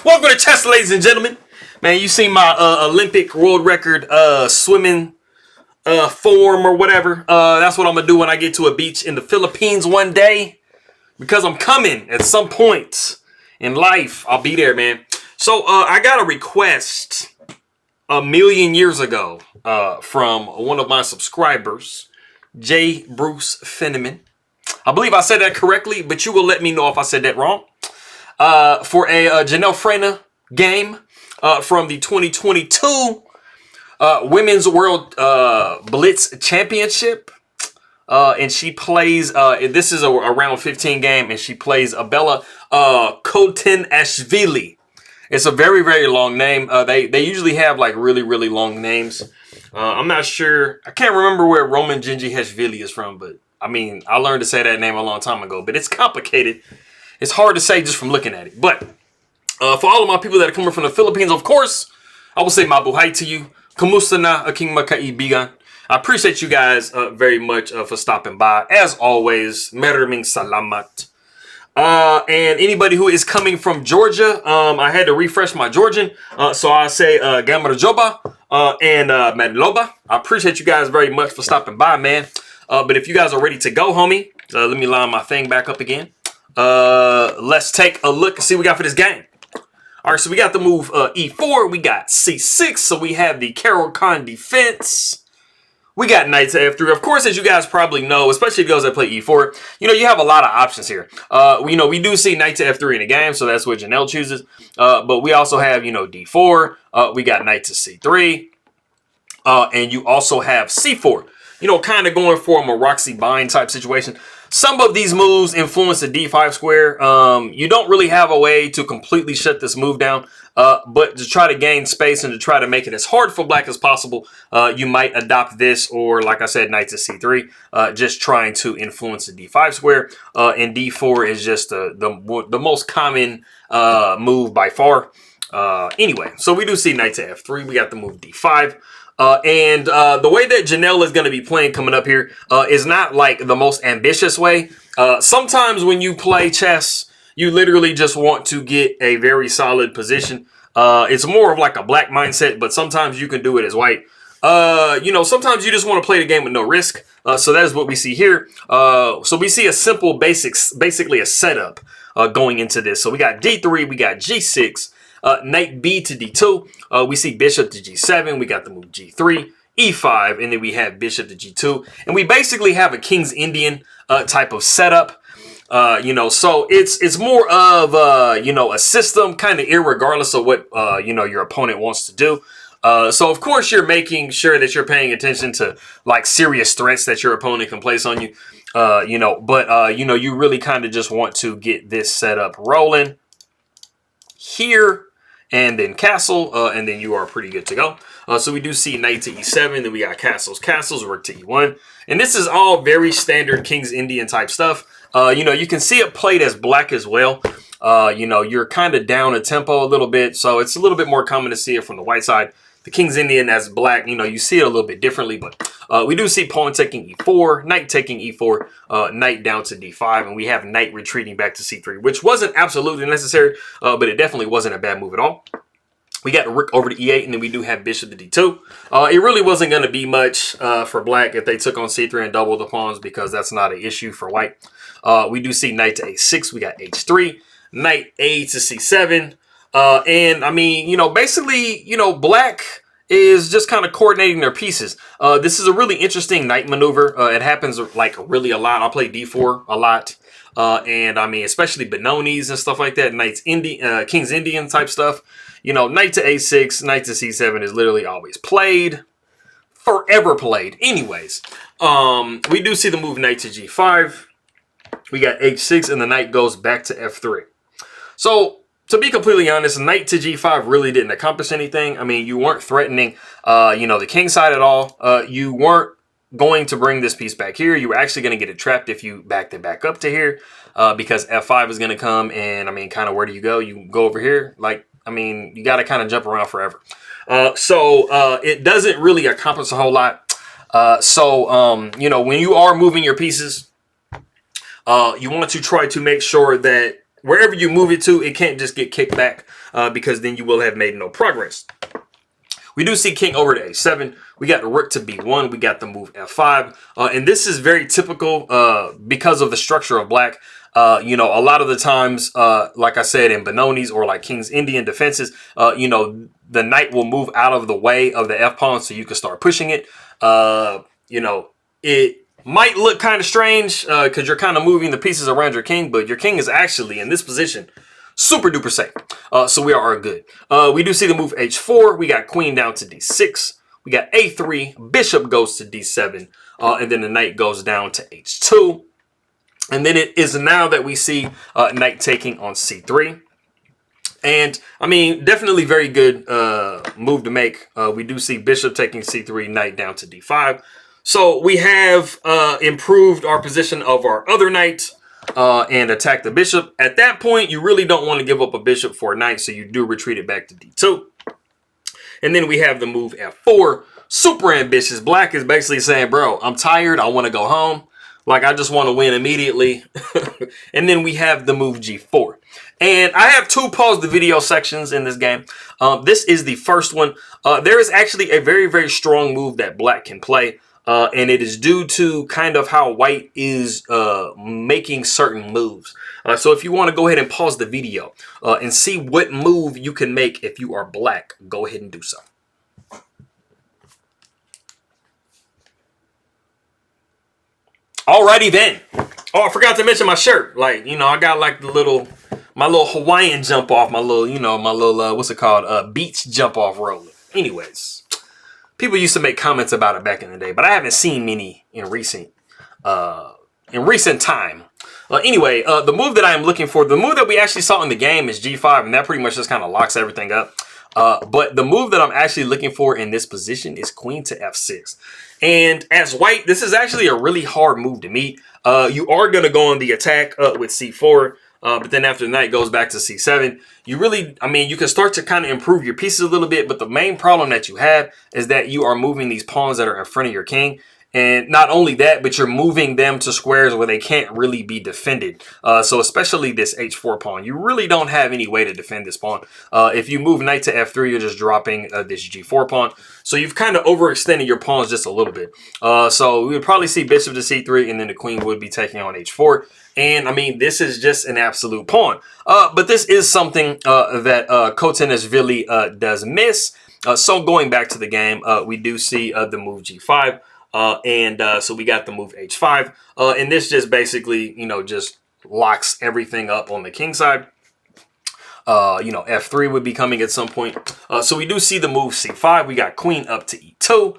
Welcome to chess, ladies and gentlemen. Man, you see my Olympic world record swimming form or whatever. That's what I'm gonna do when I get to a beach in the Philippines one day, because I'm coming at some point in life. I'll be there, man. So I got a request a million years ago from one of my subscribers, J. Bruce Finneman. I believe I said that correctly, but you will let me know if I said that wrong. For a Janelle Frayna game from the 2022 Women's World Blitz Championship. And she plays, this is a round 15 game, and she plays Bela Khotenashvili. It's a very, very long name. They usually have like really, really long names. I'm not sure. I can't remember where Roman Hashvili is from, but I mean, I learned to say that name a long time ago, but it's complicated. It's hard to say just from looking at it. But for all of my people that are coming from the Philippines, of course, I will say mabuhay to you. Kamusta na aking makaibigan. I appreciate you guys very much for stopping by. As always, maraming salamat. And anybody who is coming from Georgia, I had to refresh my Georgian. So I say Gamarjoba and Madloba. I appreciate you guys very much for stopping by, man. But if you guys are ready to go, homie, let me line my thing back up again. Let's take a look and see what we got for this game. All right, so we got the move E4. We got C6. So we have the Caro Kann defense. We got knight to F3. Of course, as you guys probably know, especially if you guys that play E4, you have a lot of options here. We do see knight to F3 in the game, so that's what Janelle chooses. But we also have, D4. We got knight to C3. And you also have C4. Kind of going for a Maroxy bind type situation. Some of these moves influence the D5 square. You don't really have a way to completely shut this move down. But to try to gain space and to try to make it as hard for black as possible, you might adopt this, or like I said, knight to C3, just trying to influence the D5 square. And D4 is just the most common move by far. Anyway, so we do see knight to F3. We got the move D5. And the way that Janelle is going to be playing coming up here is not like the most ambitious way. Sometimes when you play chess, you literally just want to get a very solid position. It's more of like a black mindset, but sometimes you can do it as white. Sometimes you just want to play the game with no risk. So that is what we see here. So we see a simple basically a setup going into this. So we got D3, we got G6. Knight B to D2. We see bishop to G7. We got the move G3, E5, and then we have bishop to G2. And we basically have a King's Indian type of setup. So it's more of, a system kind of irregardless of what, your opponent wants to do. So, of course, you're making sure that you're paying attention to, like, serious threats that your opponent can place on you. You really kind of just want to get this setup rolling here. And then castle, and then you are pretty good to go. So we do see knight to E7, then we got castles, rook to E1. And this is all very standard King's Indian type stuff. You can see it played as black as well. You're kind of down a tempo a little bit, so it's a little bit more common to see it from the white side. The King's Indian as black, you see it a little bit differently, but we do see pawn taking E4, knight taking E4, knight down to D5, and we have knight retreating back to C3, which wasn't absolutely necessary, but it definitely wasn't a bad move at all. We got rook over to E8, and then we do have bishop to D2. It really wasn't going to be much for black if they took on C3 and doubled the pawns, because that's not an issue for white. We do see knight to A6, we got H3, knight A to C7. And I mean, basically, black is just kind of coordinating their pieces. This is a really interesting knight maneuver. It happens like really a lot. I play D4 a lot. And I mean, especially Benoni's and stuff like that. King's Indian type stuff. Knight to A6, knight to C7 is literally always played. Forever played. Anyways, we do see the move knight to G5. We got H6 and the knight goes back to F3. So, to be completely honest, knight to G5 really didn't accomplish anything. I mean, you weren't threatening, the king side at all. You weren't going to bring this piece back here. You were actually going to get it trapped if you backed it back up to here, because F5 is going to come, and I mean, kind of where do you go? You go over here. Like, I mean, you got to kind of jump around forever. So it doesn't really accomplish a whole lot. When you are moving your pieces, you want to try to make sure that wherever you move it to, it can't just get kicked back because then you will have made no progress. We do see king over to a7. We got the rook to b1. We got the move f5. And this is very typical because of the structure of black. You know, a lot of the times, like I said, in Benoni's or like King's Indian defenses, you know, the knight will move out of the way of the f-pawn so you can start pushing it. You know, it might look kind of strange because you're kind of moving the pieces around your king, but your king is actually in this position super duper safe. So we are good. We do see the move h4. We got queen down to d6. We got a3. Bishop goes to d7. And then the knight goes down to h2. And then it is now that we see knight taking on c3. And, I mean, definitely very good move to make. We do see bishop taking c3, knight down to d5. So we have improved our position of our other knight. And attack the bishop. At that point, you really don't want to give up a bishop for a knight, so you do retreat it back to d2. And then we have the move f4. Super ambitious. Black is basically saying, bro, I'm tired. I want to go home. Like, I just want to win immediately. And then we have the move g4. And I have two pause the video sections in this game. This is the first one. There is actually a very, very strong move that black can play. And it is due to kind of how white is making certain moves. So if you want to go ahead and pause the video and see what move you can make if you are black, go ahead and do so. Alrighty then. Oh, I forgot to mention my shirt. Like, you know, I got like the my little Hawaiian jump off, my little, you know, my little, what's it called? Beach jump off roller. Anyways. People used to make comments about it back in the day, but I haven't seen many in recent time. Anyway, the move that I am looking for, the move that we actually saw in the game is g5, and that pretty much just kind of locks everything up. But the move that I'm actually looking for in this position is queen to f6. And as white, this is actually a really hard move to meet. You are going to go on the attack with c4. But then after the knight goes back to c7, you really, I mean, you can start to kind of improve your pieces a little bit. But the main problem that you have is that you are moving these pawns that are in front of your king. And not only that, but you're moving them to squares where they can't really be defended. So especially this h4 pawn, you really don't have any way to defend this pawn. If you move knight to f3, you're just dropping this g4 pawn. So you've kind of overextended your pawns just a little bit. So we would probably see bishop to c3, and then the queen would be taking on h4. And, I mean, this is just an absolute pawn. But this is something that Khotenashvili does miss. So going back to the game, we do see the move g5. So we got the move h5. And this just basically, you know, just locks everything up on the king side. You know, f3 would be coming at some point. So we do see the move c5. We got queen up to e2.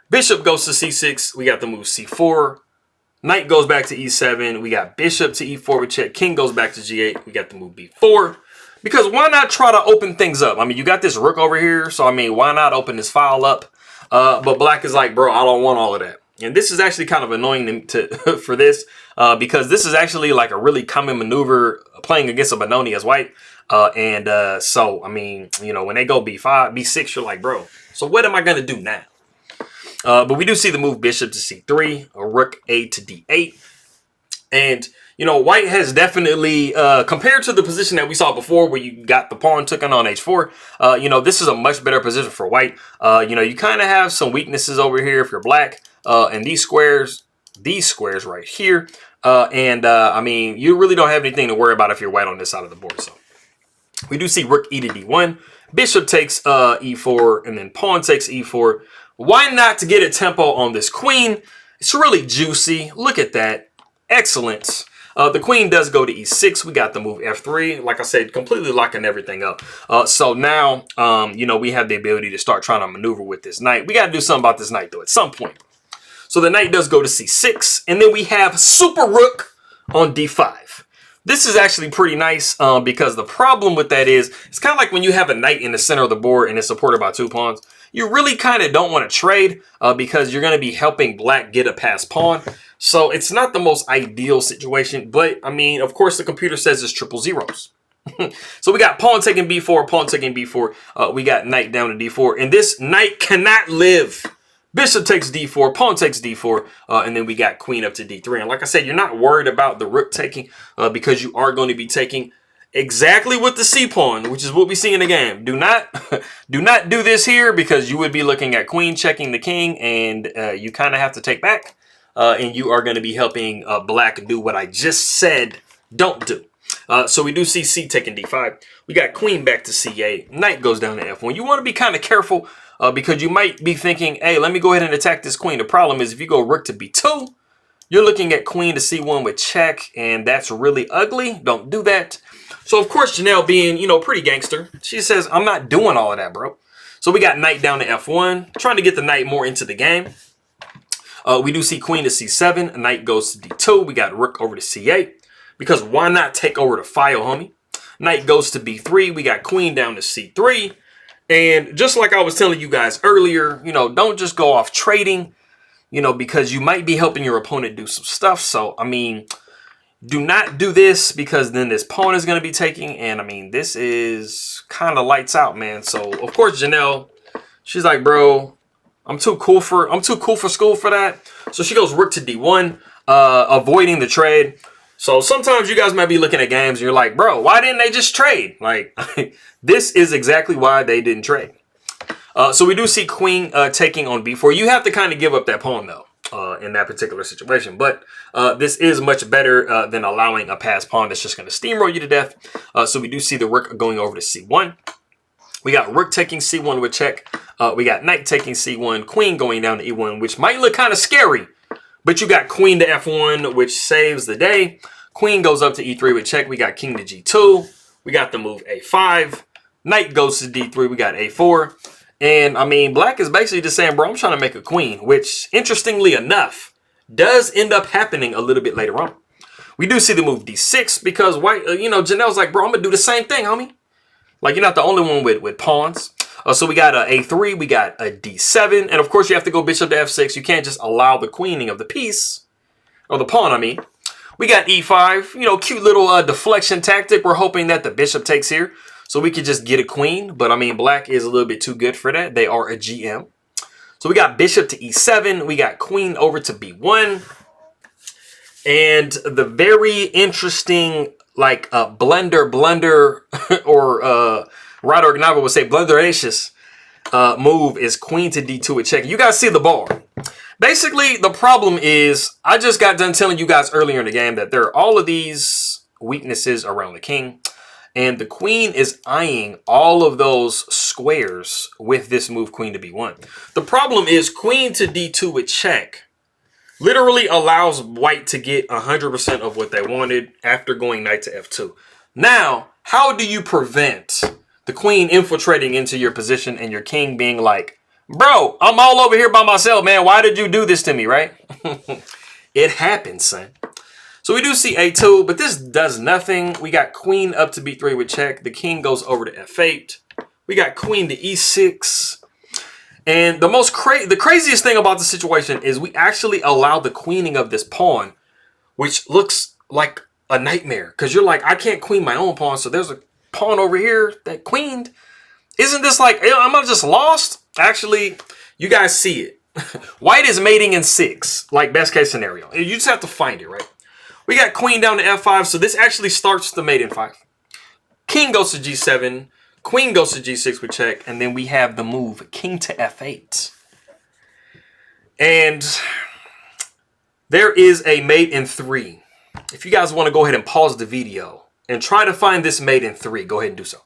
Bishop goes to c6. We got the move c4. Knight goes back to e7. We got bishop to e4 with check. King goes back to g8. We got the move b4. Because why not try to open things up? I mean, you got this rook over here. So, I mean, why not open this file up? But black is like, bro, I don't want all of that. And this is actually kind of annoying for this. Because this is actually like a really common maneuver playing against a Benoni as white. So, I mean, you know, when they go b5, b6, you're like, bro, so what am I going to do now? But we do see the move bishop to c3, a rook a to d8. And, you know, white has definitely, compared to the position that we saw before where you got the pawn taken on h4, you know, this is a much better position for white. You know, you kind of have some weaknesses over here if you're black. And these squares right here. I mean, you really don't have anything to worry about if you're white on this side of the board. So we do see rook e to d1. Bishop takes e4, and then pawn takes e4. Why not to get a tempo on this queen? It's really juicy. Look at that. Excellent. The queen does go to e6. We got the move f3. Like I said, completely locking everything up. So now, you know, we have the ability to start trying to maneuver with this knight. We got to do something about this knight, though, at some point. So the knight does go to c6. And then we have super rook on d5. This is actually pretty nice because the problem with that is it's kind of like when you have a knight in the center of the board and it's supported by two pawns. You really kind of don't want to trade because you're going to be helping black get a passed pawn. So it's not the most ideal situation. But, I mean, of course, the computer says it's triple zeros. So we got pawn taking b4, pawn taking b4. We got knight down to d4. And this knight cannot live. Bishop takes d4, pawn takes d4, and then we got queen up to d3. And like I said, you're not worried about the rook taking because you are going to be taking exactly with the C pawn, which is what we see in the game. Do not do this here, because you would be looking at queen checking the king, and you kind of have to take back, and you are going to be helping black do what I just said don't do. So we do see C taking D5. We got queen back to C8. Knight goes down to F1. You want to be kind of careful, because you might be thinking, hey, let me go ahead and attack this queen. The problem is if you go rook to B2, you're looking at queen to C1 with check, and that's really ugly. Don't do that. So, of course, Janelle being, you know, pretty gangster, she says, I'm not doing all of that, bro. So we got knight down to F1, trying to get the knight more into the game. We do see queen to C7. Knight goes to D2. We got rook over to C8, because why not take over the file, homie? Knight goes to B3. We got queen down to C3. And just like I was telling you guys earlier, you know, don't just go off trading, you know, because you might be helping your opponent do some stuff. So, I mean, do not do this, because then this pawn is going to be taking. And, I mean, this is kind of lights out, man. So, of course, Janelle, she's like, bro, I'm too cool for school for that. So she goes rook to D1, avoiding the trade. So sometimes you guys might be looking at games and you're like, bro, why didn't they just trade? Like, this is exactly why they didn't trade. So we do see queen taking on B4. You have to kind of give up that pawn, though, in that particular situation. But this is much better than allowing a passed pawn that's just going to steamroll you to death. So we do see the rook going over to C1. We got rook taking C1 with check. We got knight taking C1, queen going down to E1, which might look kind of scary. But you got queen to F1, which saves the day. Queen goes up to E3 with check. We got king to G2. We got the move A5. Knight goes to D3. We got A4. And, I mean, black is basically just saying, bro, I'm trying to make a queen, which, interestingly enough, does end up happening a little bit later on. We do see the move D6 because white, you know, Janelle's like, bro, I'm going to do the same thing, homie. Like, you're not the only one with pawns. So we got a A3, we got a D7, and of course you have to go bishop to F6. You can't just allow the queening of the piece, or the pawn, I mean. We got E5, you know, cute little deflection tactic. We're hoping that the bishop takes here, so we could just get a queen. But, I mean, black is a little bit too good for that. They are a GM. So we got bishop to E7. We got queen over to B1. And the very interesting, like, blunder, or Ryder Gnava would say blunderacious move is queen to D2 with check. You guys see the bar. Basically, the problem is, I just got done telling you guys earlier in the game that there are all of these weaknesses around the king. And the queen is eyeing all of those squares with this move, queen to B1. The problem is queen to D2 with check literally allows white to get 100% of what they wanted after going knight to F2. Now, how do you prevent the queen infiltrating into your position and your king being like, bro, I'm all over here by myself, man. Why did you do this to me, right? It happens, son. So we do see A2, but this does nothing. We got queen up to B3 with check. The king goes over to F8. We got queen to E6. And the craziest thing about the situation is we actually allow the queening of this pawn, which looks like a nightmare. Because you're like, I can't queen my own pawn, so there's a pawn over here that queened. Isn't this like, am I just lost? Actually, you guys see it. White is mating in 6, like best case scenario. You just have to find it, right? We got queen down to F5, so this actually starts the mate in 5. King goes to G7, queen goes to G6 with check, and then we have the move king to F8. And there is a mate in 3. If you guys want to go ahead and pause the video and try to find this mate in 3, go ahead and do so.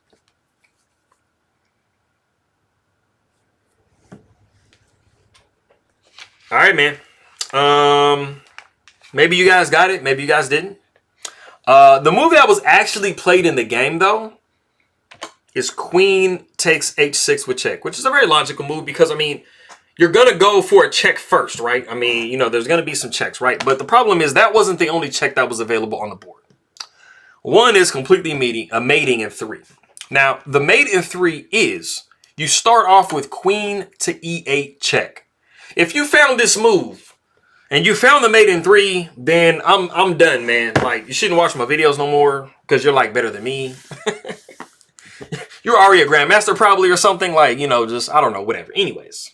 All right, man. Maybe you guys got it. Maybe you guys didn't. The move that was actually played in the game, though, is queen takes H6 with check, which is a very logical move because, I mean, you're going to go for a check first, right? I mean, you know, there's going to be some checks, right? But the problem is that wasn't the only check that was available on the board. One is completely mating in 3. Now, the mate in 3 is you start off with queen to E8 check. If you found this move, and you found the mate in 3, then I'm done, man. Like, you shouldn't watch my videos no more because you're, like, better than me. You're already a grandmaster probably or something. Like, you know, just, I don't know, whatever. Anyways.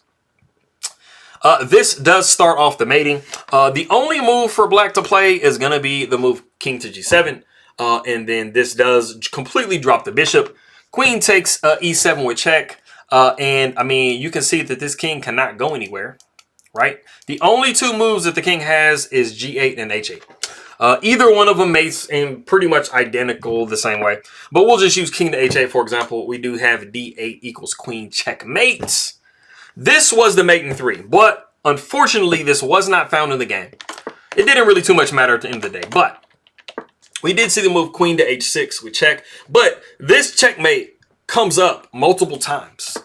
This does start off the mating. The only move for black to play is going to be the move king to G7. And then this does completely drop the bishop. Queen takes e7 with check. And I mean, you can see that this king cannot go anywhere, right? The only two moves that the king has is g8 and h8. Either one of them mates in pretty much identical the same way. But we'll just use king to h8, for example. We do have d8 equals queen checkmate. This was the mate in 3, but unfortunately, this was not found in the game. It didn't really too much matter at the end of the day, but we did see the move queen to h6 with check, but this checkmate comes up multiple times.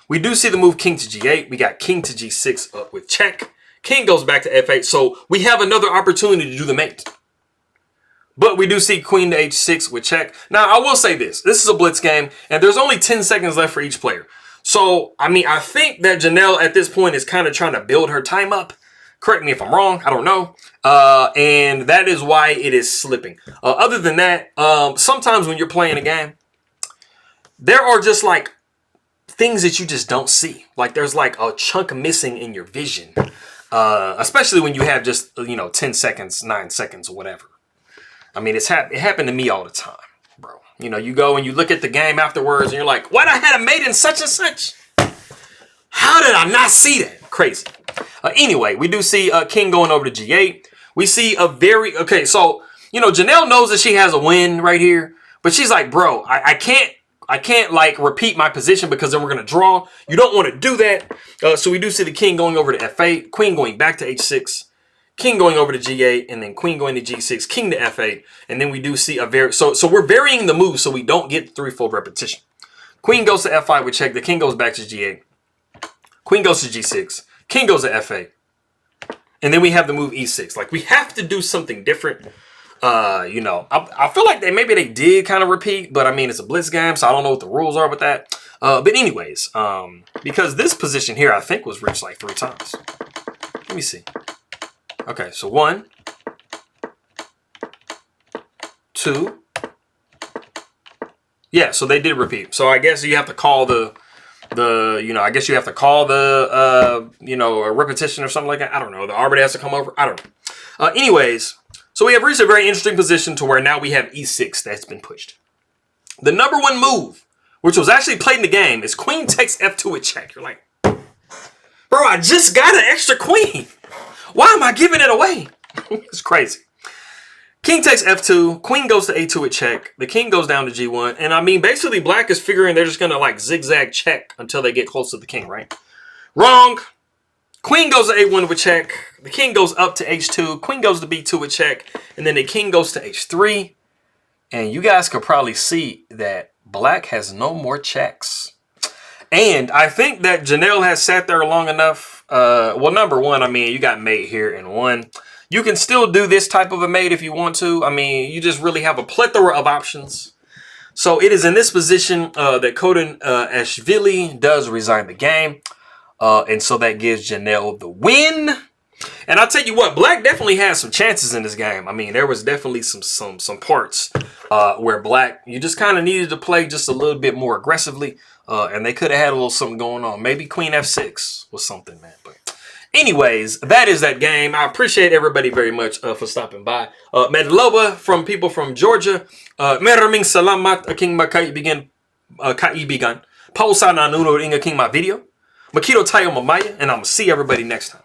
We do see the move king to g8. We got king to g6 up with check. King goes back to f8, so we have another opportunity to do the mate. But we do see queen to h6 with check. Now, I will say this. This is a blitz game, and there's only 10 seconds left for each player. So, I mean, I think that Janelle at this point is kind of trying to build her time up. Correct me if I'm wrong. I don't know. And that is why it is slipping. Other than that, sometimes when you're playing a game, there are just like things that you just don't see. Like there's like a chunk missing in your vision. Especially when you have just, 10 seconds, 9 seconds, or whatever. I mean, it happened to me all the time, bro. You go and you look at the game afterwards and you're like, what? I had a mate in such and such. How did I not see that? Crazy. Anyway, we do see king going over to g8. We see a very, okay, so, Janelle knows that she has a win right here, but she's like, bro, I can't like repeat my position because then we're going to draw. You don't want to do that. So we do see the king going over to f8, queen going back to h6, king going over to g8, and then queen going to g6, king to f8. And then we do see a so we're varying the moves so we don't get threefold repetition. Queen goes to f5 with check. The king goes back to g8. Queen goes to g6. King goes to f8. And then we have the move e6. Like, we have to do something different. I feel like maybe they did kind of repeat, but I mean, it's a blitz game, so I don't know what the rules are with that. But anyways, because this position here, I think was reached like 3 times. Let me see. Okay, so 1, 2. Yeah, so they did repeat. So I guess you have to call I guess you have to call a repetition or something like that. I don't know. The arbiter has to come over. I don't know. Anyways, so we have reached a very interesting position to where now we have e6 that's been pushed. The number 1 move, which was actually played in the game, is queen takes f2 with check. You're like, bro, I just got an extra queen. Why am I giving it away? It's crazy. King takes f2. Queen goes to a2 with check. The king goes down to g1. And I mean, basically, black is figuring they're just going to like zigzag check until they get close to the king, right? Wrong. Queen goes to a1 with check. The king goes up to h2. Queen goes to b2 with check. And then the king goes to h3. And you guys could probably see that black has no more checks. And I think that Janelle has sat there long enough. Well, number 1, I mean, you got mate here in 1. You can still do this type of a mate if you want to. I mean, you just really have a plethora of options. So it is in this position that Khotenashvili does resign the game. And so that gives Janelle the win. And I'll tell you what, black definitely has some chances in this game. I mean, there was definitely some parts where black, you just kind of needed to play just a little bit more aggressively. And they could have had a little something going on. Maybe queen f6 was something, man. But anyways, that is that game. I appreciate everybody very much for stopping by. Medloba from people from Georgia. Maraming salamat aking makaibigan. Pausa na nunod inga king my video. Makito tayo mamaya, and I'm gonna see everybody next time.